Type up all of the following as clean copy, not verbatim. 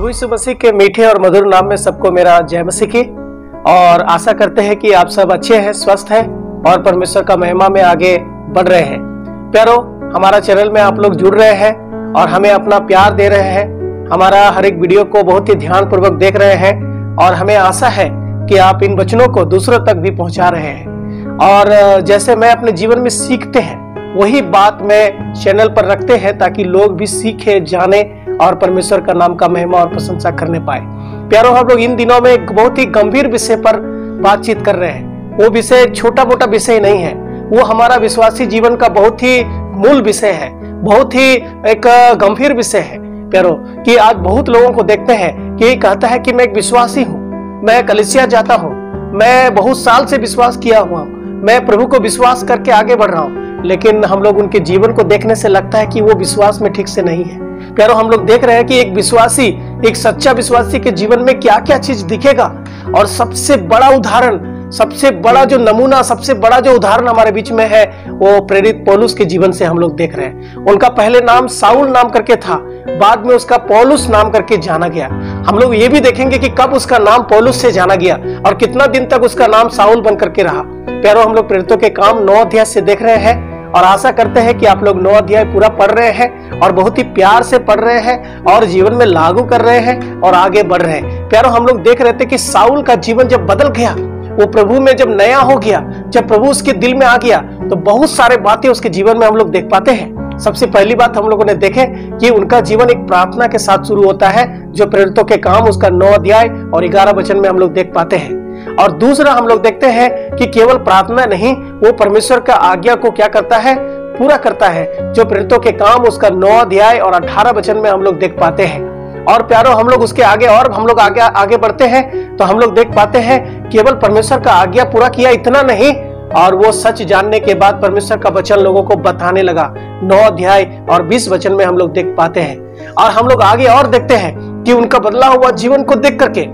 प्रभु यीशु मसीह के मीठे और मधुर नाम में सबको मेरा जय मसीह की। और आशा करते हैं कि आप सब अच्छे हैं, स्वस्थ हैं और परमेश्वर का महिमा में आगे बढ़ रहे हैं। प्यारो, हमारा चैनल में आप लोग जुड़ रहे हैं और हमें अपना प्यार दे रहे हैं। हमारा हर एक वीडियो को बहुत ही ध्यान पूर्वक देख रहे हैं और हमें आशा है कि आप इन वचनों को दूसरों तक भी पहुंचा रहे हैं। और जैसे मैं अपने जीवन में सीखते हैं वही बात मैं चैनल पर रखते हैं ताकि लोग भी सीखे, जाने और परमेश्वर का नाम का महिमा और प्रशंसा करने पाए। प्यारो, हम लोग इन दिनों में एक बहुत ही गंभीर विषय पर बातचीत कर रहे हैं। वो विषय छोटा मोटा विषय नहीं है, वो हमारा विश्वासी जीवन का बहुत ही मूल विषय है, बहुत ही एक गंभीर विषय है। प्यारो, कि आज बहुत लोगों को देखते हैं कि कहता है कि मैं एक विश्वासी हूँ, मैं कलीसिया जाता हूँ, मैं बहुत साल से विश्वास किया हुआ हूँ, मैं प्रभु को विश्वास करके आगे बढ़ रहा हूँ, लेकिन हम लोग उनके जीवन को देखने से लगता है कि वो विश्वास में ठीक से नहीं है। प्यारो, हम लोग देख रहे हैं कि एक विश्वासी, एक सच्चा विश्वासी के जीवन में क्या क्या चीज दिखेगा। और सबसे बड़ा उदाहरण, सबसे बड़ा जो नमूना, सबसे बड़ा जो उदाहरण हमारे बीच में है वो प्रेरित पौलुस के जीवन से हम लोग देख रहे हैं। उनका पहले नाम साउल नाम करके था, बाद में उसका पौलुस नाम करके जाना गया। हम लोग ये भी देखेंगे कि कब उसका नाम पौलुस से जाना गया और कितना दिन तक उसका नाम साउल बन करके रहा। प्यारो, हम लोग प्रेरितों के काम 9 अध्याय से देख रहे हैं और आशा करते हैं कि आप लोग 9 अध्याय पूरा पढ़ रहे हैं और बहुत ही प्यार से पढ़ रहे हैं और जीवन में लागू कर रहे हैं और आगे बढ़ रहे हैं। प्यारो, हम लोग देख रहे थे कि साउल का जीवन जब बदल गया, वो प्रभु में जब नया हो गया, जब प्रभु उसके दिल में आ गया, तो बहुत सारे बातें उसके जीवन में हम लोग देख पाते हैं। सबसे पहली बात हम लोगों ने देखे कि उनका जीवन एक प्रार्थना के साथ शुरू होता है, जो प्रेरितों के काम उसका 9 अध्याय और 11 वचन में हम लोग देख पाते हैं। और दूसरा हम लोग देखते हैं कि केवल प्रार्थना नहीं, वो परमेश्वर का आज्ञा को क्या करता है, पूरा करता है, जो प्रेरितों के काम उसका 9 अध्याय और 18 वचन में हम लोग देख पाते हैं। और प्यारो, हम लोग उसके आगे और हम लोग आगे बढ़ते हैं तो हम लोग देख पाते हैं केवल परमेश्वर का आज्ञा पूरा किया इतना नहीं, और वो सच जानने के बाद परमेश्वर का वचन लोगों को बताने लगा। 9 अध्याय और 20 वचन में हम लोग देख पाते हैं। और हम लोग आगे और देखते हैं कि उनका बदला हुआ जीवन को देख करके,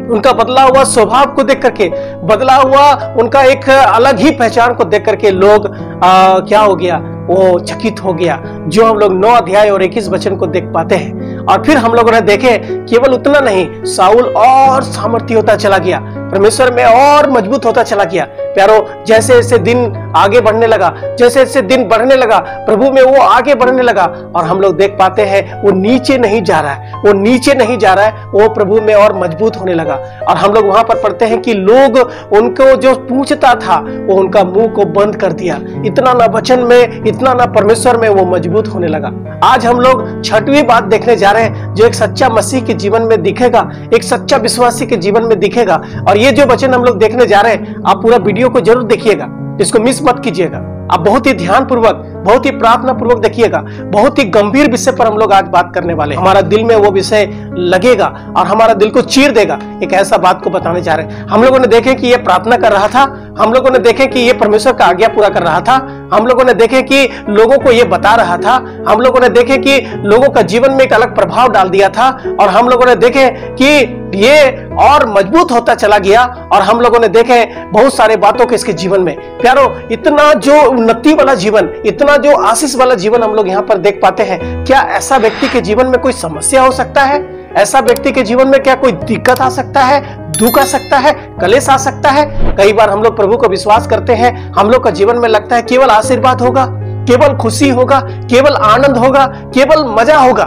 उनका बदला हुआ स्वभाव को देख करके, बदला हुआ उनका एक अलग ही पहचान को देख करके लोग क्या हो गया, वो चकित हो गया, जो हम लोग 9 अध्याय और 21 वचन को देख पाते हैं। और फिर हम लोगों ने देखे केवल उतना नहीं, साउल और सामर्थी होता चला गया, परमेश्वर में और मजबूत होता चला गया। प्यारो, जैसे जैसे दिन आगे बढ़ने लगा, जैसे जैसे दिन बढ़ने लगा, प्रभु में वो आगे बढ़ने लगा। और हम लोग देख पाते हैं वो नीचे नहीं जा रहा है, वो नीचे नहीं जा रहा है, वो प्रभु में और मजबूत होने लगा। और हम लोग वहां पर पढ़ते हैं कि लोग उनको जो पूछता था वो उनका मुंह को बंद कर दिया। इतना ना वचन में, इतना ना परमेश्वर में वो मजबूत होने लगा। आज हम लोग 6वीं बात देखने जा रहे हैं, जो एक सच्चा मसीह के जीवन में दिखेगा, एक सच्चा विश्वासी के जीवन में दिखेगा। और ये जो वचन हम लोग देखने जा रहे हैं, आप पूरा वीडियो को जरूर देखिएगा, इसको मिस मत कीजिएगा। आप बहुत ही ध्यान पूर्वक, बहुत ही प्रार्थना पूर्वक देखिएगा। बहुत ही गंभीर विषय पर हम लोग आज बात करने वाले हैं। हमारा दिल में वो विषय लगेगा और हमारा दिल को चीर देगा। एक ऐसा बात को बताने जा रहे हैं। हम लोगों ने देखे कि ये प्रार्थना कर रहा था, हम लोगों ने देखे कि ये परमेश्वर का आज्ञा पूरा कर रहा था, हम लोगों ने देखे कि लोगों को ये बता रहा था, हम लोगों ने देखे कि लोगों का जीवन में एक अलग प्रभाव डाल दिया था, और हम लोगों ने देखे कि ये और मजबूत होता चला गया। और हम लोगों ने देखे बहुत सारे बातों के इसके जीवन में। प्यारो, इतना जो उन्नति वाला जीवन, इतना जो आशीष वाला जीवन हम लोग यहाँ पर देख पाते हैं। क्या ऐसा व्यक्ति के जीवन में कोई समस्या हो सकता है? ऐसा व्यक्ति के जीवन में क्या कोई दिक्कत आ सकता है, दुख आ सकता है, कलेश आ सकता है? कई बार हम लोग प्रभु को विश्वास करते हैं, हम लोग का जीवन में लगता है केवल आशीर्वाद होगा, केवल खुशी होगा, केवल आनंद होगा, केवल मजा होगा।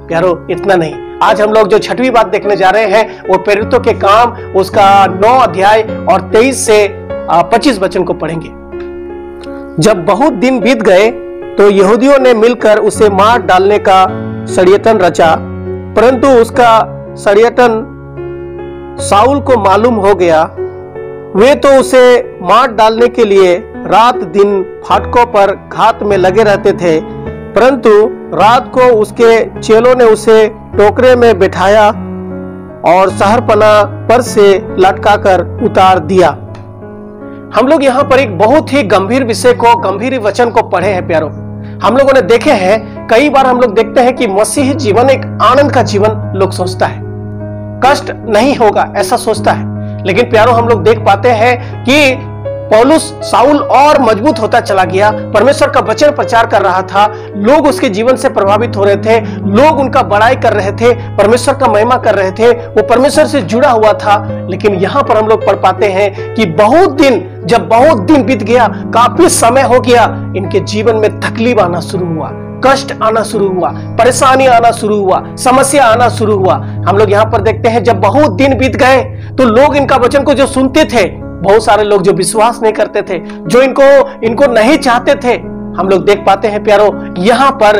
प्यारो, इतना नहीं। आज हम लोग जो 6वीं बात देखने जा रहे हैं वो प्रेरितों के काम उसका 9 अध्याय और 23 से 25 वचन को पढ़ेंगे। जब बहुत दिन बीत गए तो यहूदियों ने मिलकर उसे मार डालने का षड्यंत्र रचा, परंतु उसका षड्यंत्र साउल को मालूम हो गया। वे तो उसे मार डालने के लिए रात दिन फाटकों पर घात में लगे रहते थे, परंतु रात को उसके चेलों ने उसे टोकरे में बिठाया और शहरपना पर से लटकाकर उतार दिया। हम लोग यहाँ पर एक बहुत ही गंभीर विषय को, गंभीर वचन को पढ़े हैं। प्यारो, हम लोगों ने देखे हैं, कई बार हम लोग देखते हैं कि मसीही जीवन एक आनंद का जीवन लोग सोचता है, कष्ट नहीं होगा ऐसा सोचता है। लेकिन प्यारो, हम लोग देख पाते हैं कि पौलुस साउल और मजबूत होता चला गया, परमेश्वर का वचन प्रचार कर रहा था, लोग उसके जीवन से प्रभावित हो रहे थे, लोग उनका बड़ाई कर रहे थे, परमेश्वर का महिमा कर रहे थे, वो परमेश्वर से जुड़ा हुआ था। लेकिन यहां पर हम लोग पढ़ पाते हैं कि जब बहुत दिन बीत गया, काफी समय हो गया, इनके जीवन में तकलीफ आना शुरू हुआ, कष्ट आना शुरू हुआ, परेशानी आना शुरू हुआ, समस्या आना शुरू हुआ। हम लोग यहाँ पर देखते हैं जब बहुत दिन बीत गए तो लोग इनका वचन को जो सुनते थे, बहुत सारे लोग जो विश्वास नहीं करते थे, जो इनको नहीं चाहते थे, हम लोग देख पाते हैं प्यारो यहाँ पर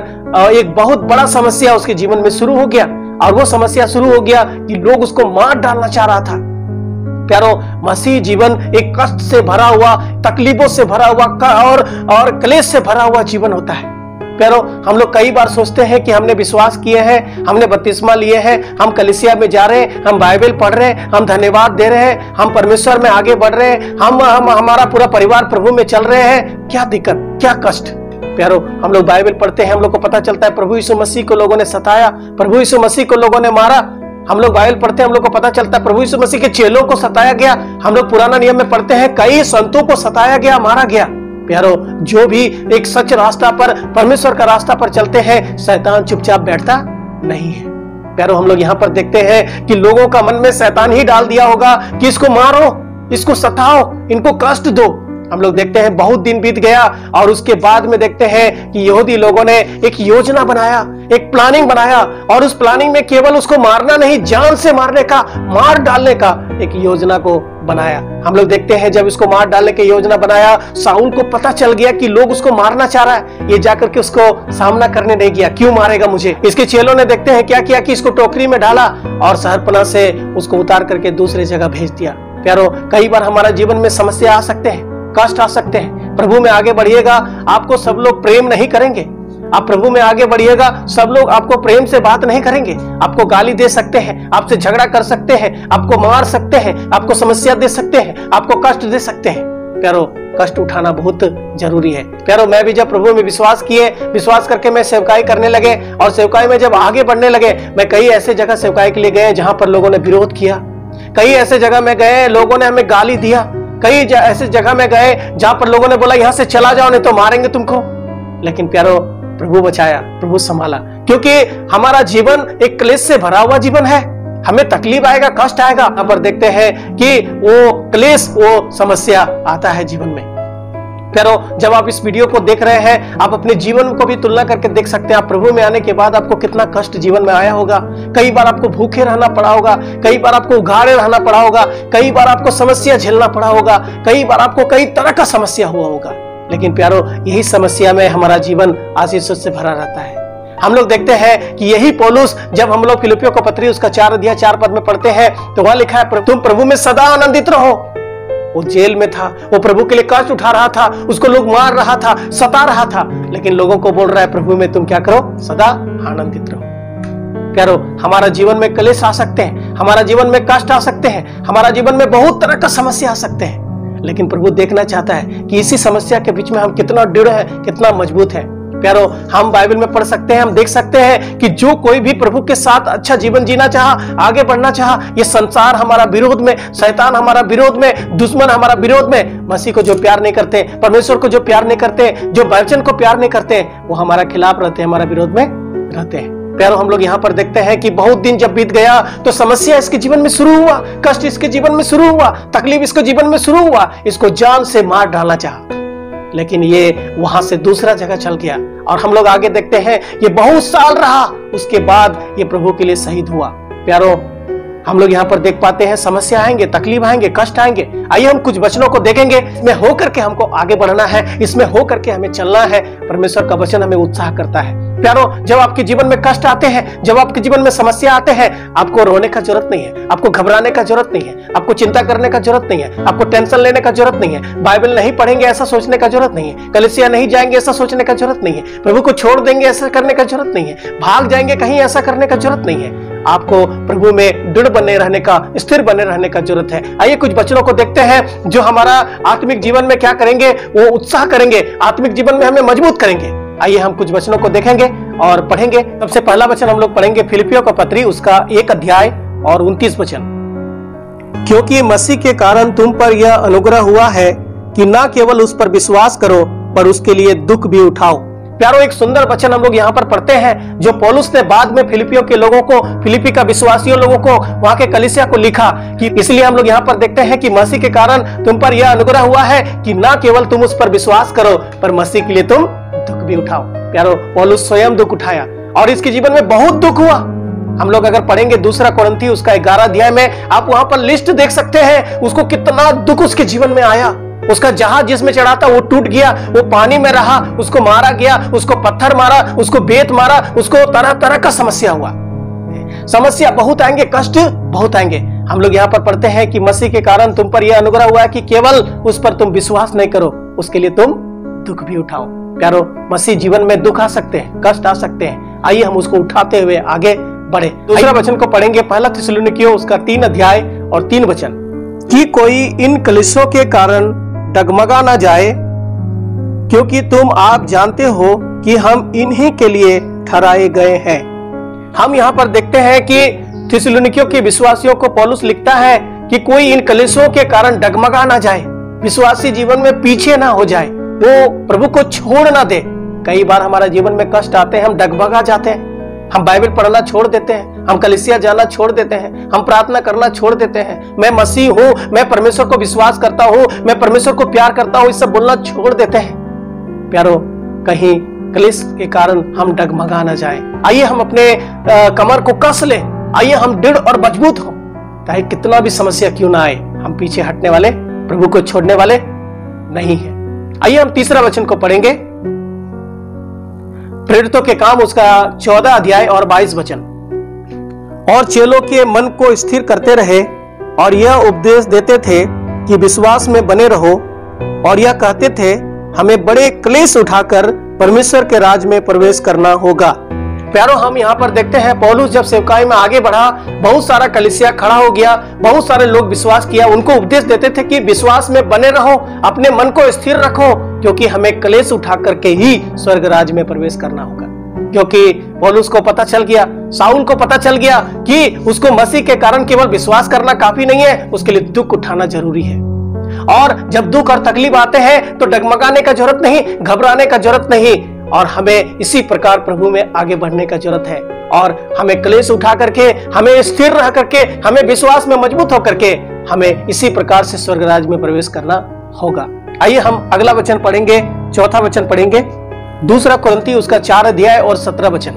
एक बहुत बड़ा समस्या उसके जीवन में शुरू हो गया। और वो समस्या शुरू हो गया कि लोग उसको मार डालना चाह रहा था। प्यारो, मसीह जीवन एक कष्ट से भरा हुआ, तकलीफों से भरा हुआ और क्लेश से भरा हुआ जीवन होता है। प्यारो, हम लोग कई बार सोचते हैं कि हमने विश्वास किए हैं, हमने बपतिस्मा लिए हैं, हम कलीसिया में जा रहे हैं, हम बाइबल पढ़ रहे हैं, हम धन्यवाद दे रहे हैं, हम परमेश्वर में आगे बढ़ रहे हैं, हमारा पूरा परिवार प्रभु में चल रहे हैं। क्या दिक्कत, क्या कष्ट? प्यारो, हम लोग बाइबल पढ़ते हैं, हम लोग को पता चलता है प्रभु यीशु मसीह को लोगों ने सताया, प्रभु यीशु मसीह को लोगों ने मारा। हम लोग बाइबल पढ़ते हैं, हम लोग को पता चलता है प्रभु यीशु मसीह के चेलों को सताया गया। हम लोग पुराना नियम में पढ़ते हैं कई संतों को सताया गया, मारा गया। प्यारो, जो भी एक सच रास्ता पर, परमेश्वर का रास्ता पर चलते हैं, शैतान चुपचाप बैठता नहीं है। प्यारो, हम लोग यहाँ पर देखते हैं कि लोगों का मन में शैतान ही डाल दिया होगा कि इसको मारो, इसको सताओ, इनको कष्ट दो। हम लोग देखते हैं बहुत दिन बीत गया और उसके बाद में देखते हैं कि यहूदी लोगों ने एक योजना बनाया, एक प्लानिंग बनाया, और उस प्लानिंग में केवल उसको मारना नहीं, जान से मारने का, मार डालने का एक योजना को बनाया। हम लोग देखते हैं जब इसको मार डालने की योजना बनाया, साउल को पता चल गया कि लोग उसको मारना चाह रहा है। ये जाकर के उसको सामना करने नहीं गया, क्यों मारेगा मुझे। इसके चेलों ने देखते हैं क्या किया कि इसको टोकरी में डाला और शहरपनाह से उसको उतार करके दूसरी जगह भेज दिया। प्यारो, कई बार हमारा जीवन में समस्या आ सकते हैं, कष्ट आ सकते हैं। प्रभु में आगे बढ़िएगा, आपको सब लोग प्रेम नहीं करेंगे। आप प्रभु में आगे बढ़िएगा, सब लोग आपको प्रेम से बात नहीं करेंगे, आपको गाली दे सकते हैं, आपसे झगड़ा कर सकते हैं, आपको मार सकते हैं, आपको समस्या दे सकते हैं, आपको कष्ट दे सकते हैं। प्यारो, कष्ट उठाना बहुत जरूरी है। प्यारो, मैं भी जब प्रभु में विश्वास करके मैं सेवकाई करने लगे और सेवकाई में जब आगे बढ़ने लगे, मैं कई ऐसे जगह सेवकाई के लिए गए जहां पर लोगों ने विरोध किया, कई ऐसे जगह में गए लोगों ने हमें गाली दिया, कई ऐसे जगह में गए जहां पर लोगों ने बोला यहाँ से चला जाओ नहीं तो मारेंगे तुमको। लेकिन प्यारो, प्रभु बचाया, प्रभु संभाला, क्योंकि हमारा जीवन एक क्लेश से भरा हुआ जीवन है। हमें तकलीफ आएगा, कष्ट आएगा। यहाँ पर देखते हैं कि वो क्लेश, वो समस्या आता है जीवन में। प्यारो, जब आप इस वीडियो को देख रहे हैं, आप अपने जीवन को भी तुलना करके देख सकते हैं। आप प्रभु में आने के बाद आपको कितना कष्ट जीवन में आया होगा। कई बार आपको भूखे रहना पड़ा होगा, कई बार आपको उघाड़े रहना पड़ा होगा, कई बार आपको समस्या झेलना पड़ा होगा, कई बार आपको कई तरह का समस्या हुआ होगा। लेकिन प्यारो, यही समस्या में हमारा जीवन आशीषों से भरा रहता है। हम लोग देखते हैं कि यही पौलुस, जब हम लोग फिलिपियों को पत्री उसका 4 अध्याय 4 पद में पढ़ते हैं तो वहां लिखा है तुम प्रभु में सदा आनंदित रहो। वो जेल में था, वो प्रभु के लिए कष्ट उठा रहा था, उसको लोग मार रहा था, सता रहा था, लेकिन लोगों को बोल रहा है प्रभु में तुम क्या करो, सदा आनंदित रहो। प्यारो, हमारा जीवन में क्लेश आ सकते हैं, हमारा जीवन में कष्ट आ सकते हैं, हमारा जीवन में बहुत तरह का समस्या आ सकते हैं, लेकिन प्रभु देखना चाहता है कि इसी समस्या के बीच में हम कितना दृढ़ है, कितना मजबूत है। प्यारो, हम बाइबल में पढ़ सकते हैं, हम देख सकते हैं कि जो कोई भी प्रभु के साथ अच्छा जीवन जीना चाहा, आगे बढ़ना चाहा, ये संसार हमारा विरोध में, शैतान हमारा विरोध में, दुश्मन हमारा विरोध में, मसीह को जो प्यार नहीं करते, परमेश्वर को जो प्यार नहीं करते, जो वचन को प्यार नहीं करते, वो हमारा खिलाफ रहते हैं, हमारा विरोध में रहते हैं। प्यारो, हम लोग यहाँ पर देखते हैं कि बहुत दिन जब बीत गया तो समस्या इसके जीवन में शुरू हुआ, कष्ट इसके जीवन में शुरू हुआ, तकलीफ इसके जीवन में शुरू हुआ, इसको जान से मार डालना चाहा, लेकिन ये वहां से दूसरा जगह चल गया। और हम लोग आगे देखते हैं ये बहुत साल रहा, उसके बाद ये प्रभु के लिए शहीद हुआ। प्यारो, हम लोग यहाँ पर देख पाते हैं समस्या आएंगे, तकलीफ आएंगे, कष्ट आएंगे। आइए हम कुछ वचनों को देखेंगे, इसमें होकर के हमको आगे बढ़ना है, इसमें होकर के हमें चलना है। परमेश्वर का वचन हमें उत्साह करता है। प्यारो, जब आपके जीवन में कष्ट आते हैं, जब आपके जीवन में समस्या आते हैं, आपको रोने का जरूरत नहीं है, आपको घबराने का जरूरत नहीं है, आपको चिंता करने का जरूरत नहीं है, आपको टेंशन लेने का जरूरत नहीं है, बाइबल नहीं पढ़ेंगे ऐसा सोचने का जरूरत नहीं है, कलीसिया नहीं जाएंगे ऐसा सोचने का जरूरत नहीं है, प्रभु को छोड़ देंगे ऐसा करने का जरूरत नहीं है, भाग जाएंगे कहीं ऐसा करने का जरूरत नहीं है। आपको प्रभु में दृढ़ बने रहने का, स्थिर बने रहने का जरूरत है। आइए कुछ वचनों को देखते हैं जो हमारा आत्मिक जीवन में क्या करेंगे, वो उत्साह करेंगे, आत्मिक जीवन में हमें मजबूत करेंगे। आइए हम कुछ वचनों को देखेंगे और पढ़ेंगे। सबसे पहला वचन हम लोग पढ़ेंगे फिलिपियों का पत्री उसका 1 अध्याय और 29 वचन। क्योंकि मसीह के कारण तुम पर यह अनुग्रह हुआ है कि ना केवल उस पर विश्वास करो पर उसके लिए दुख भी उठाओ। प्यारो, एक सुंदर वचन हम लोग यहाँ पर पढ़ते हैं जो पौलुस ने बाद में फिलिपियों के लोगों को, फिलिपी का विश्वासियों लोगों को, वहां के कलीसिया को लिखा कि इसलिए हम लोग यहाँ पर देखते हैं कि मसीह के कारण तुम पर यह अनुग्रह हुआ है कि ना केवल तुम उस पर विश्वास करो पर मसीह के लिए तुम दुख भी उठाओ। प्यारो, पौलुस स्वयं दुख उठाया और इसके जीवन में बहुत दुख हुआ। हम लोग अगर पढ़ेंगे दूसरा कोरिन्थी उसका 11 अध्याय में, आप वहां पर लिस्ट देख सकते हैं उसको कितना दुख उसके जीवन में आया। उसका जहाज जिसमें चढ़ा था वो टूट गया, वो पानी में रहा, उसको मारा गया, उसको पत्थर मारा, उसको बेत मारा, उसको तरह तरह का समस्या हुआ। समस्या बहुत आएंगे, कष्ट बहुत आएंगे। हम लोग यहाँ पर पढ़ते हैं कि मसीह के कारण तुम पर यह अनुग्रह हुआ है कि केवल उस पर तुम विश्वास नहीं करो, उसके लिए तुम दुख भी उठाओ। प्यारो, मसीह जीवन में दुख आ सकते हैं, कष्ट आ सकते हैं, आइए हम उसको उठाते हुए आगे बढ़े। दूसरा वचन को पढ़ेंगे, पहला थिस्सलुनीकियों उसका 3 अध्याय और 3 वचन, कि कोई इन कलीसियों के कारण डगमगा ना जाए, क्योंकि तुम आप जानते हो कि हम इन्हीं के लिए ठहराए गए हैं। हम यहाँ पर देखते हैं कि थिस्सलुनीकियों के विश्वासियों को पौलुस लिखता है कि कोई इन कलीसियों के कारण डगमगा ना जाए, विश्वासी जीवन में पीछे ना हो जाए, वो प्रभु को छोड़ ना दे। कई बार हमारा जीवन में कष्ट आते हैं, हम डगमगा जाते हैं, हम बाइबल पढ़ना छोड़ देते हैं, हम कलीसिया जाना छोड़ देते हैं, हम प्रार्थना करना छोड़ देते हैं। मैं मसीह हूं, मैं परमेश्वर को विश्वास करता हूं, मैं परमेश्वर को प्यार करता हूं, इस सब बोलना छोड़ देते हैं। प्यारो, कहीं कलीस के कारण हम डगमगा ना जाए। आइए हम अपने कमर को कस ले, आइए हम दृढ़ और मजबूत हो, चाहे कितना भी समस्या क्यों ना आए, हम पीछे हटने वाले, प्रभु को छोड़ने वाले नहीं है। आइए हम तीसरा वचन को पढ़ेंगे, प्रेरितों के काम उसका 14 अध्याय और 22 वचन, और चेलों के मन को स्थिर करते रहे और यह उपदेश देते थे कि विश्वास में बने रहो, और यह कहते थे हमें बड़े क्लेश उठाकर परमेश्वर के राज में प्रवेश करना होगा। प्यारो, हम यहाँ पर देखते हैं पौलुस जब सेवकाई में आगे बढ़ा, बहुत सारा कलीसिया खड़ा हो गया, बहुत सारे लोग विश्वास किया, उनको उपदेश देते थे कि विश्वास में बने रहो, अपने मन को स्थिर रखो, क्योंकि हमें क्लेश उठा करके ही स्वर्ग राज में प्रवेश करना होगा। क्योंकि पौलुस को पता चल गया, साउल को पता चल गया कि उसको मसीह के कारण केवल विश्वास करना काफी नहीं है, उसके लिए दुख उठाना जरूरी है। और जब दुख और तकलीफ आते हैं तो डगमगाने का जरूरत नहीं, घबराने का जरूरत नहीं, और हमें इसी प्रकार प्रभु में आगे बढ़ने का जरूरत है। और हमें क्लेश उठा करके, हमें स्थिर रह करके, हमें विश्वास में मजबूत होकर के हमें इसी प्रकार से स्वर्ग राज में प्रवेश करना होगा। आइए हम अगला वचन पढ़ेंगे, चौथा वचन पढ़ेंगे, दूसरा कोरिन्थी उसका 4 अध्याय और 17 वचन,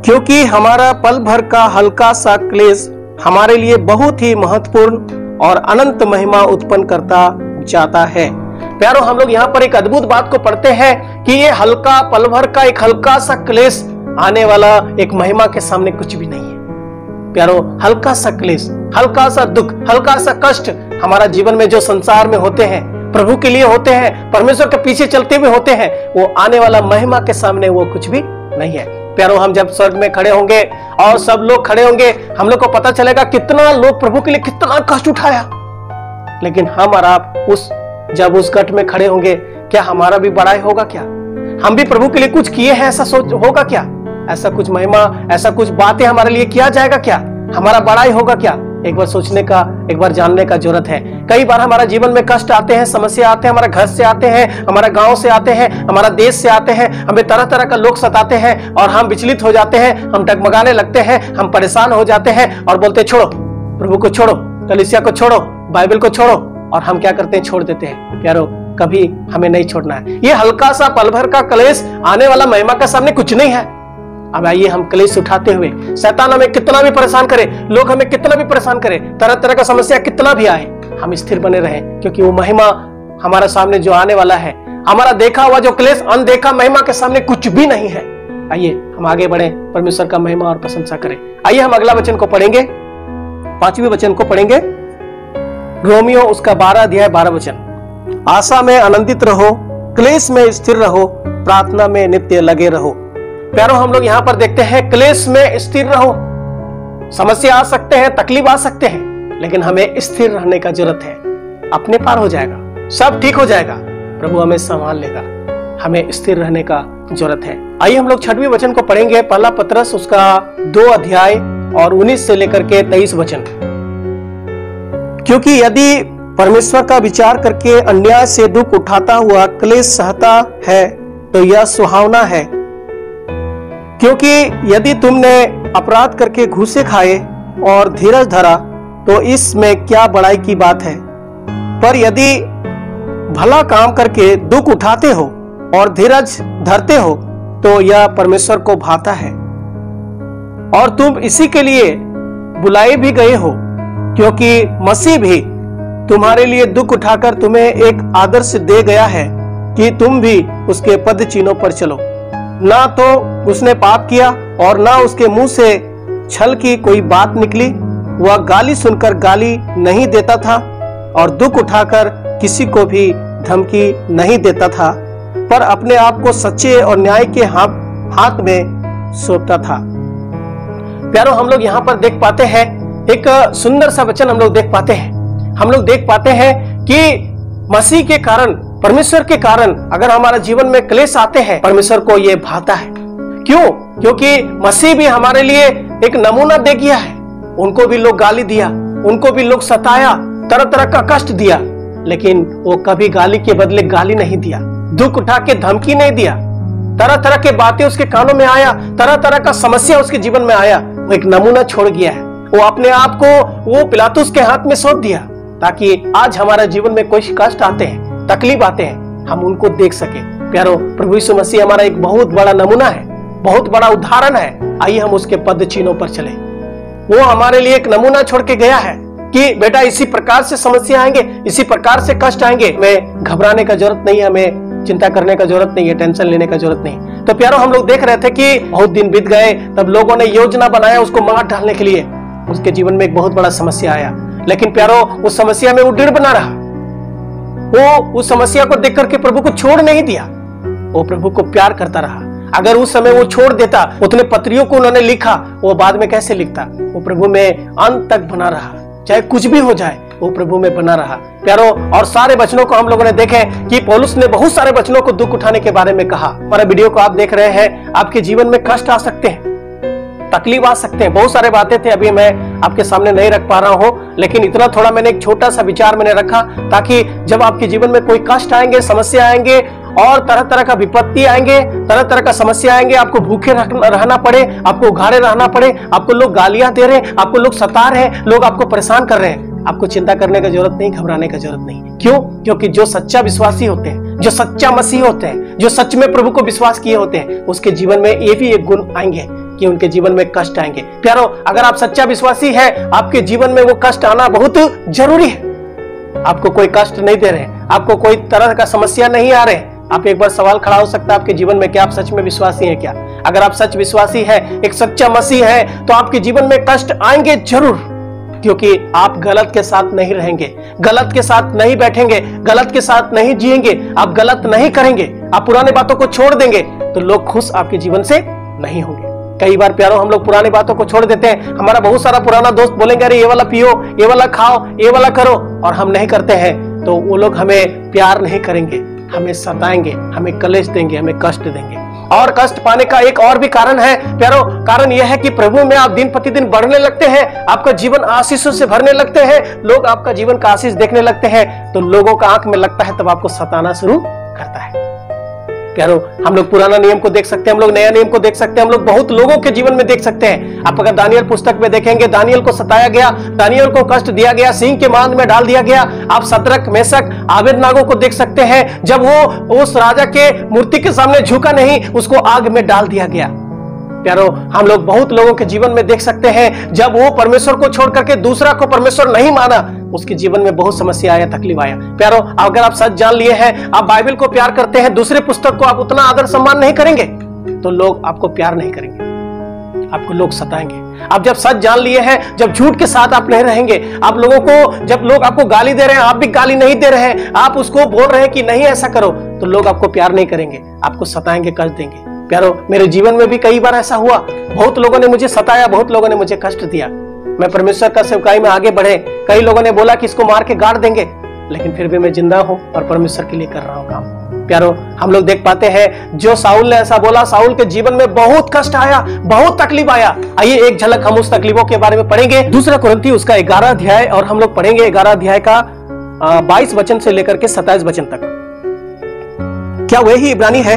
क्योंकि हमारा पल भर का हल्का सा क्लेश हमारे लिए बहुत ही महत्वपूर्ण और अनंत महिमा उत्पन्न करता जाता है। प्यारो, हम लोग यहाँ पर एक अद्भुत बात को पढ़ते हैं कि ये हल्का पल भर का एक हल्का सा क्लेश आने वाला एक महिमा के सामने कुछ भी नहीं है। प्यारो, हल्का सा क्लेश, हल्का सा दुख, हल्का सा कष्ट हमारा जीवन में जो संसार में होते हैं, प्रभु के लिए होते हैं, परमेश्वर के पीछे चलते हुए होते हैं, वो आने वाला महिमा के सामने वो कुछ भी नहीं है। प्यारो, हम जब स्वर्ग में खड़े होंगे और सब लोग खड़े होंगे, हम लोग को पता चलेगा कितना लोग प्रभु के लिए कितना कष्ट उठाया, लेकिन हम और आप जब उस गठ में खड़े होंगे, क्या हमारा भी बड़ाई होगा? क्या हम भी प्रभु के लिए कुछ किए हैं ऐसा सोच होगा? क्या ऐसा कुछ महिमा, ऐसा कुछ बातें हमारे लिए किया जाएगा? क्या हमारा बड़ाई होगा? क्या एक बार सोचने का, एक बार जानने का जरूरत है। कई बार हमारा जीवन में कष्ट आते हैं, समस्या आते हैं, हमारे घर से आते हैं, हमारा गांव से आते हैं, हमारा देश से आते हैं, हमें तरह तरह का लोग सताते हैं और हम विचलित हो जाते हैं, हम डगमगाने लगते हैं, हम परेशान हो जाते हैं और बोलते छोड़ो, प्रभु को छोड़ो, कलीसिया को छोड़ो, बाइबल को छोड़ो, और हम क्या करते हैं? छोड़ देते हैं। प्यारो, कभी हमें नहीं छोड़ना है। ये हल्का सा पल भर का क्लेश आने वाला महिमा के सामने कुछ नहीं है। अब आइए हम क्लेश उठाते हुए, शैतान हमें कितना भी परेशान करे, लोग हमें कितना भी परेशान करे, तरह तरह का समस्या कितना भी आए, हम स्थिर बने रहें, क्योंकि वो महिमा हमारा सामने जो आने वाला है, हमारा देखा हुआ जो क्लेश अनदेखा महिमा के सामने कुछ भी नहीं है। आइए हम आगे बढ़े, परमेश्वर का महिमा और प्रशंसा करें। आइए हम अगला वचन को पढ़ेंगे, 5वें वचन को पढ़ेंगे, रोमियो उसका 12 अध्याय 12 वचन, आशा में आनंदित रहो, क्लेश में स्थिर रहो, प्रार्थना में नित्य लगे रहो। प्यारो, हम लोग यहाँ पर देखते हैं क्लेश में स्थिर रहो। समस्या आ सकते हैं, तकलीफ आ सकते हैं, लेकिन हमें स्थिर रहने का जरूरत है। अपने पार हो जाएगा, सब ठीक हो जाएगा, प्रभु हमें संभाल लेगा, हमें स्थिर रहने का जरूरत है। आइए हम लोग 6वें वचन को पढ़ेंगे, पहला पत्रस उसका 2 अध्याय और 19 से लेकर के 23 वचन, क्योंकि यदि परमेश्वर का विचार करके अन्याय से दुख उठाता हुआ क्लेश सहता है तो यह सुहावना है, क्योंकि यदि तुमने अपराध करके घूसे खाए और धीरज धरा तो इसमें क्या बड़ाई की बात है। पर यदि भला काम करके दुख उठाते हो और धीरज धरते हो तो यह परमेश्वर को भाता है। और तुम इसी के लिए बुलाए भी गए हो, क्योंकि मसीह भी तुम्हारे लिए दुख उठाकर तुम्हें एक आदर्श दे गया है कि तुम भी उसके पद चिन्हों पर चलो। ना तो उसने पाप किया और ना उसके मुंह से छल की कोई बात निकली। वह गाली सुनकर गाली नहीं देता था और दुख उठाकर किसी को भी धमकी नहीं देता था, पर अपने आप को सच्चे और न्याय के हाथ में सौंपता था। प्यारो, हम लोग यहाँ पर देख पाते हैं एक सुंदर सा वचन हम लोग देख पाते हैं। हम लोग देख पाते हैं कि मसीह के कारण, परमेश्वर के कारण अगर हमारा जीवन में क्लेश आते हैं, परमेश्वर को ये भाता है। क्यों? क्योंकि मसीह भी हमारे लिए एक नमूना दे गया है। उनको भी लोग गाली दिया, उनको भी लोग सताया, तरह तरह का कष्ट दिया, लेकिन वो कभी गाली के बदले गाली नहीं दिया, दुख उठा के धमकी नहीं दिया। तरह तरह के बातें उसके कानों में आया, तरह तरह का समस्या उसके जीवन में आया, वो एक नमूना छोड़ गया है। वो अपने आप को वो पिलातुस के हाथ में सौंप दिया, ताकि आज हमारा जीवन में कोई कष्ट आते हैं, तकलीफ आते हैं, हम उनको देख सके। प्यारो, प्रभु यीशु मसीह हमारा एक बहुत बड़ा नमूना है, बहुत बड़ा उदाहरण है। आइए हम उसके पद चिन्हों पर चले। वो हमारे लिए एक नमूना छोड़ के गया है कि बेटा इसी प्रकार से समस्या आएंगे, इसी प्रकार से कष्ट आएंगे, हमें घबराने का जरूरत नहीं है, हमें चिंता करने का जरूरत नहीं है, टेंशन लेने का जरूरत नहीं। तो प्यारो, हम लोग देख रहे थे कि बहुत दिन बीत गए, तब लोगों ने योजना बनाया उसको मार डालने के लिए। उसके जीवन में एक बहुत बड़ा समस्या आया, लेकिन प्यारो उस समस्या में वो दृढ़ बना रहा। वो उस समस्या को देख करके प्रभु को छोड़ नहीं दिया, वो प्रभु को प्यार करता रहा। अगर उस समय वो छोड़ देता, उतने पत्रियों को उन्होंने लिखा, वो बाद में कैसे लिखता? वो प्रभु में अंत तक बना रहा, चाहे कुछ भी हो जाए वो प्रभु में बना रहा। प्यारो, और सारे वचनों को हम लोगों ने देखे कि पौलुस ने बहुत सारे वचनों को दुख उठाने के बारे में कहा। हमारा वीडियो को आप देख रहे हैं, आपके जीवन में कष्ट आ सकते हैं, तकलीफ आ सकते हैं, बहुत सारे बातें थे, अभी मैं आपके सामने नहीं रख पा रहा हूं, लेकिन इतना थोड़ा मैंने एक छोटा सा विचार मैंने रखा, ताकि जब आपके जीवन में कोई कष्ट आएंगे, समस्या आएंगे और तरह तरह का विपत्ति आएंगे, तरह तरह का समस्या आएंगे, आपको भूखे रहना पड़े, आपको उघाड़े रहना पड़े, आपको लोग गालियां दे रहे हैं, आपको लोग सता रहे हैं, लोग आपको परेशान कर रहे हैं, आपको चिंता करने का जरूरत नहीं, घबराने का जरूरत नहीं। क्यों? क्योंकि जो सच्चा विश्वासी होते हैं, जो सच्चा मसीह होते हैं, जो सच में प्रभु को विश्वास किए होते हैं, उसके जीवन में ये भी एक गुण आएंगे कि उनके जीवन में कष्ट आएंगे। प्यारो, अगर आप सच्चा विश्वासी है, आपके जीवन में वो कष्ट आना बहुत जरूरी है। आपको कोई कष्ट नहीं दे रहे, आपको कोई तरह का समस्या नहीं आ रहे, आप एक बार सवाल खड़ा हो सकता है आपके जीवन में, क्या आप सच में विश्वासी हैं क्या? अगर आप सच विश्वासी है, एक सच्चा मसीह है, तो आपके जीवन में कष्ट आएंगे जरूर, क्योंकि आप गलत के साथ नहीं रहेंगे, गलत के साथ नहीं बैठेंगे, गलत के साथ नहीं जिएंगे, आप गलत नहीं करेंगे, आप पुराने बातों को छोड़ देंगे, तो लोग खुश आपके जीवन से नहीं होंगे। कई बार प्यारो हम लोग पुरानी बातों को छोड़ देते हैं। हमारा बहुत सारा पुराना दोस्त बोलेंगे अरे ये वाला पियो, ये वाला खाओ, ये वाला करो, और हम नहीं करते हैं, तो वो लोग हमें प्यार नहीं करेंगे, हमें सताएंगे, हमें कलेश देंगे, हमें कष्ट देंगे। और कष्ट पाने का एक और भी कारण है प्यारो, कारण यह है कि प्रभु में आप दिन प्रतिदिन बढ़ने लगते हैं, आपका जीवन आशीषों से भरने लगते हैं, लोग आपका जीवन का आशीष देखने लगते हैं, तो लोगों का आंख में लगता है, तब आपको सताना शुरू करता है। प्यारो, हम लोग पुराना नियम को देख सकते हैं, हम लोग नया नियम को देख सकते हैं, हम लोग बहुत लोगों के जीवन में देख सकते हैं। आप अगर दानियल पुस्तक में देखेंगे, दानियल को सताया गया, दानियल को कष्ट दिया गया, सिंह के मांद में डाल दिया गया। आप शद्रक, मेशक, आबेदनागो को देख सकते हैं, जब वो उस राजा के मूर्ति के सामने झुका नहीं, उसको आग में डाल दिया गया। प्यारो, हम लोग बहुत लोगों के जीवन में देख सकते हैं, जब वो परमेश्वर को छोड़ करके दूसरा को परमेश्वर नहीं माना, उसके जीवन में बहुत समस्या आया, तकलीफ आया। प्यारो, अगर आप सच जान लिए हैं, आप बाइबल को प्यार करते हैं, दूसरे पुस्तक को आप उतना आदर सम्मान नहीं करेंगे, तो लोग आपको प्यार नहीं करेंगे, आपको लोग सताएंगे। आप जब सच जान लिए हैं, जब झूठ के साथ आप नहीं रहेंगे, आप लोगों को, जब लोग आपको गाली दे रहे हैं, आप भी गाली नहीं दे रहे हैं, आप उसको बोल रहे हैं कि नहीं ऐसा करो, तो लोग आपको प्यार नहीं करेंगे, आपको सताएंगे, कष्ट देंगे। प्यारो, मेरे जीवन में भी कई बार ऐसा हुआ, बहुत लोगों ने मुझे सताया, बहुत लोगों ने मुझे कष्ट दिया। मैं परमेश्वर का सेवकाई में आगे बढ़े, कई लोगों ने बोला कि इसको मार के गाड़ देंगे, लेकिन फिर भी मैं जिंदा हूं और परमेश्वर के लिए कर रहा हूं काम। प्यारो, हम लोग देख पाते हैं, जो साउल ने ऐसा बोला, साउल के जीवन में बहुत कष्ट आया, बहुत तकलीफ आया। आइए एक झलक हम उस तकलीफों के बारे में पढ़ेंगे। दूसरा कुरिन्थी उसका 11 अध्याय, और हम लोग पढ़ेंगे 11 अध्याय का 22 वचन से लेकर के 27 वचन तक। क्या वही इब्रानी है?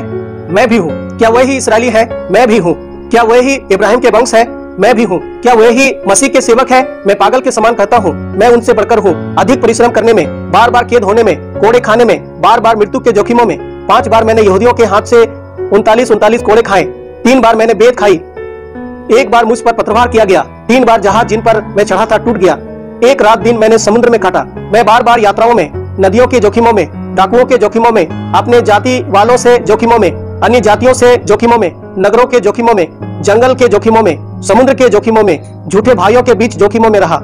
मैं भी हूं। क्या वही इसराइली है? मैं भी हूं। क्या वही इब्राहिम के वंश है? मैं भी हूं। क्या वही मसीह के सेवक है? मैं पागल के समान कहता हूं, मैं उनसे बढ़कर हूं। अधिक परिश्रम करने में, बार बार कैद होने में, कोड़े खाने में, बार बार मृत्यु के जोखिमों में। 5 बार मैंने यहूदियों के हाथ से 39 कोड़े खाए। 3 बार मैंने बेद खाई। 1 बार मुझ पर पथरवार किया गया। 3 बार जहाज जिन पर मैं चढ़ा था टूट गया। 1 रात दिन मैंने समुद्र में काटा। मैं बार बार यात्राओं में, नदियों के जोखिमों में, डाकुओं के जोखिमों में, अपने जाति वालों से जोखिमों में, अन्य जातियों से जोखिमों में, नगरों के जोखिमों में, जंगल के जोखिमों में, समुद्र के जोखिमों में, झूठे भाइयों के बीच जोखिमों में रहा।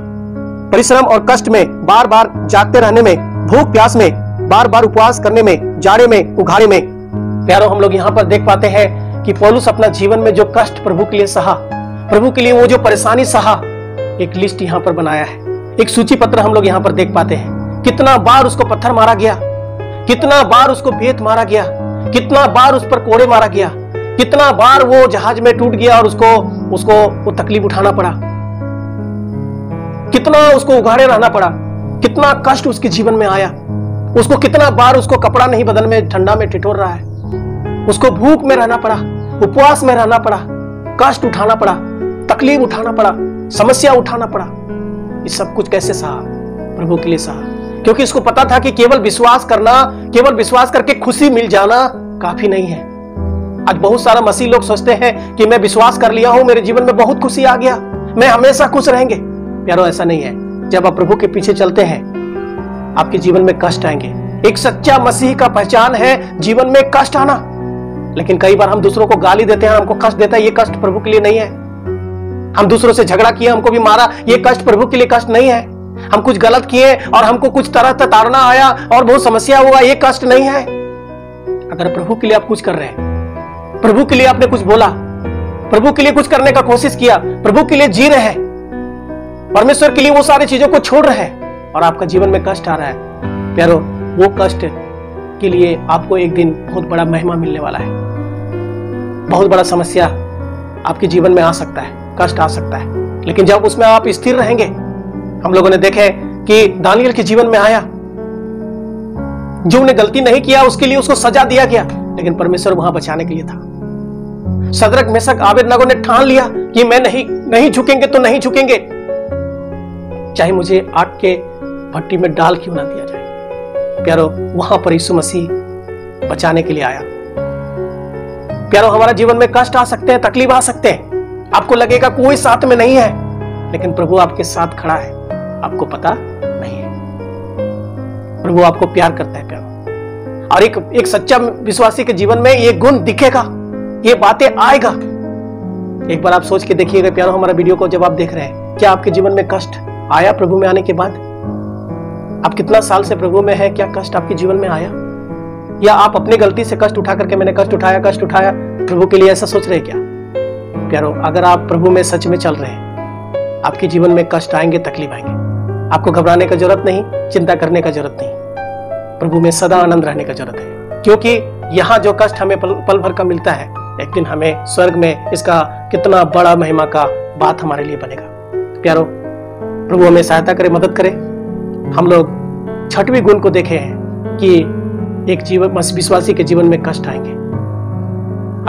परिश्रम और कष्ट में, बार बार जागते रहने में, भूख प्यास में, बार बार उपवास करने में, जाड़े में, उघाड़े में। प्यारों, हम लोग यहाँ पर देख पाते हैं कि पौलुस अपना जीवन में जो कष्ट प्रभु के लिए सहा, प्रभु के लिए वो जो परेशानी सहा, एक लिस्ट यहाँ पर बनाया है, एक सूची पत्र हम लोग यहाँ पर देख पाते हैं। कितना बार उसको पत्थर मारा गया, कितना बार उसको बेत मारा गया, कितना बार उस पर कोड़े मारा गया, कितना बार वो जहाज में टूट गया और उसको वो तकलीफ उठाना पड़ा, कितना उसको उघाड़े रहना पड़ा, कितना कष्ट उसके जीवन में आया। उसको कितना बार उसको कपड़ा नहीं बदन में ठंडा में ठिठुर रहा है, उसको भूख में रहना पड़ा, उपवास में रहना पड़ा, कष्ट उठाना पड़ा, तकलीफ उठाना पड़ा, समस्या उठाना पड़ा। ये सब कुछ कैसे सहा? प्रभु के लिए सहा, क्योंकि इसको पता था कि केवल विश्वास करना, केवल विश्वास करके खुशी मिल जाना काफी नहीं है। आज बहुत सारा मसीह लोग सोचते हैं कि मैं विश्वास कर लिया हूं, मेरे जीवन में बहुत खुशी आ गया, मैं हमेशा खुश रहेंगे। प्यारो, ऐसा नहीं है। जब आप प्रभु के पीछे चलते हैं, आपके जीवन में कष्ट आएंगे। एक सच्चा मसीह का पहचान है जीवन में कष्ट आना। लेकिन कई बार हम दूसरों को गाली देते हैं, हमको कष्ट देता है, ये कष्ट प्रभु के लिए नहीं है। हम दूसरों से झगड़ा किए, हमको भी मारा, ये कष्ट प्रभु के लिए कष्ट नहीं है। हम कुछ गलत किए और हमको कुछ तरह का ताड़ना आया और बहुत समस्या हुआ, ये कष्ट नहीं है। अगर प्रभु के लिए आप कुछ कर रहे हैं, प्रभु के लिए आपने कुछ बोला, प्रभु के लिए कुछ करने का कोशिश किया, प्रभु के लिए जी रहे हैं, परमेश्वर के लिए वो सारी चीजों को छोड़ रहे हैं और आपका जीवन में कष्ट आ रहा है, प्यारो, वो कष्ट के लिए आपको एक दिन बहुत बड़ा महिमा मिलने वाला है। बहुत बड़ा समस्या आपके जीवन में आ सकता है, कष्ट आ सकता है, लेकिन जब उसमें आप स्थिर रहेंगे। हम लोगों ने देखे कि दानियल के जीवन में आया, जो ने गलती नहीं किया उसके लिए उसको सजा दिया गया, लेकिन परमेश्वर वहां बचाने के लिए था। सदरक मेशक आबेदनगो ने ठान लिया कि मैं नहीं झुकेंगे तो नहीं झुकेंगे, चाहे मुझे आग के भट्टी में डाल क्यों ना दिया जाए। प्यारो, वहां पर यीशु मसीह बचाने के लिए आया। प्यारो, हमारा जीवन में कष्ट आ सकते हैं, तकलीफ आ सकते हैं, आपको लगेगा कोई साथ में नहीं है, लेकिन प्रभु आपके साथ खड़ा है, आपको पता नहीं है। प्रभु आपको प्यार करता है प्यारो, और एक सच्चा विश्वासी के जीवन में ये गुण दिखेगा, ये बातें आएगा। एक बार आप सोच के देखिएगा प्यारो, हमारा वीडियो को जब आप देख रहे हैं, क्या आपके जीवन में कष्ट आया प्रभु में आने के बाद? आप कितना साल से प्रभु में है, क्या कष्ट आपके जीवन में आया? या आप अपनी गलती से कष्ट उठा करके मैंने कष्ट उठाया प्रभु के लिए, ऐसा सोच रहे क्या? प्यारो, अगर आप प्रभु में सच में चल रहे हैं, आपके जीवन में कष्ट आएंगे, तकलीफ आएंगे, आपको घबराने का जरूरत नहीं, चिंता करने का जरूरत नहीं। प्रभु में सदा आनंद रहने का जरूरत है, क्योंकि यहाँ जो कष्ट हमें पल भर का मिलता है, एक दिन हमें स्वर्ग में इसका कितना बड़ा महिमा का बात हमारे लिए बनेगा। प्यारो, प्रभु हमें सहायता करे, मदद करे। हम लोग 6वें गुण को देखे हैं कि एक जीवन विश्वासी के जीवन में कष्ट आएंगे।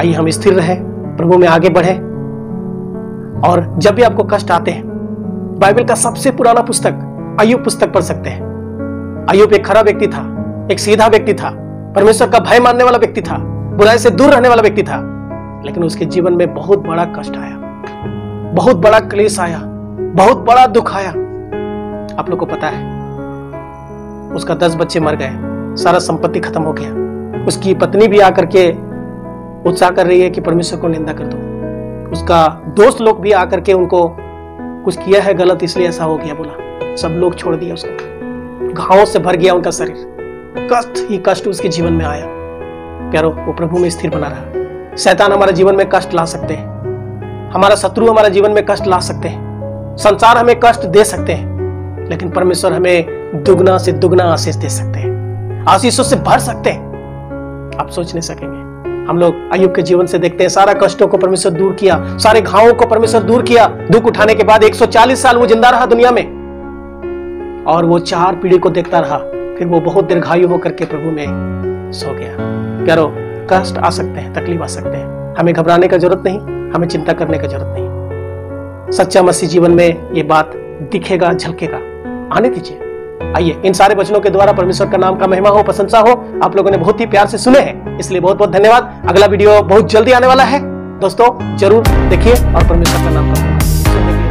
आइए हम स्थिर रहे, प्रभु में आगे बढ़े, और जब भी आपको कष्ट आते हैं, बाइबल का सबसे पुराना पुस्तक अय्यूब पुस्तक पढ़ सकते हैं। अय्यूब एक खरा व्यक्ति था, एक सीधा व्यक्ति था, परमेश्वर का भय मानने वाला व्यक्ति था, बुराई से दूर रहने वाला व्यक्ति था, लेकिन उसके जीवन में बहुत बड़ा कष्ट आया, बहुत बड़ा क्लेश आया, बहुत बड़ा दुख आया। आप लोग को पता है, उसका 10 बच्चे मर गए, सारा संपत्ति खत्म हो गया। उसकी पत्नी भी आकर के उत्साह कर रही है कि परमेश्वर को निंदा कर दो। उसका दोस्त लोग भी आकर के उनको कुछ किया है गलत, इसलिए ऐसा हो गया बोला, सब लोग छोड़ दिया उसको, घावों से भर गया उनका शरीर, कष्ट ही कष्ट उसके जीवन में आया। प्यारो, वो प्रभु में स्थिर बना रहा। शैतान हमारे जीवन में कष्ट ला सकते हैं, हमारा शत्रु हमारे जीवन में कष्ट ला सकते हैं, संसार हमें कष्ट दे सकते हैं, लेकिन परमेश्वर हमें दुगना से दुगना आशीष दे सकते हैं, आशीषों से भर सकते हैं। आप सोच नहीं सकेंगे। हम लोग अय्यूब के जीवन से देखते हैं, सारा कष्टों को परमेश्वर दूर किया, सारे घावों को परमेश्वर दूर किया। दुख उठाने के बाद 140 साल वो जिंदा रहा दुनिया में, और वो 4 पीढ़ी को देखता रहा, फिर वो बहुत दीर्घायु होकर के प्रभु में सो गया। प्यारो, कष्ट आ सकते हैं, तकलीफ आ सकते हैं, हमें घबराने का जरूरत नहीं, हमें चिंता करने का जरूरत नहीं। सच्चा मसीह जीवन में ये बात दिखेगा, झलकेगा, आने दीजिए। आइए, इन सारे वचनों के द्वारा परमेश्वर का नाम का महिमा हो, प्रशंसा हो। आप लोगों ने बहुत ही प्यार से सुने हैं, इसलिए बहुत बहुत धन्यवाद। अगला वीडियो बहुत जल्दी आने वाला है दोस्तों, जरूर देखिए और परमेश्वर का नाम का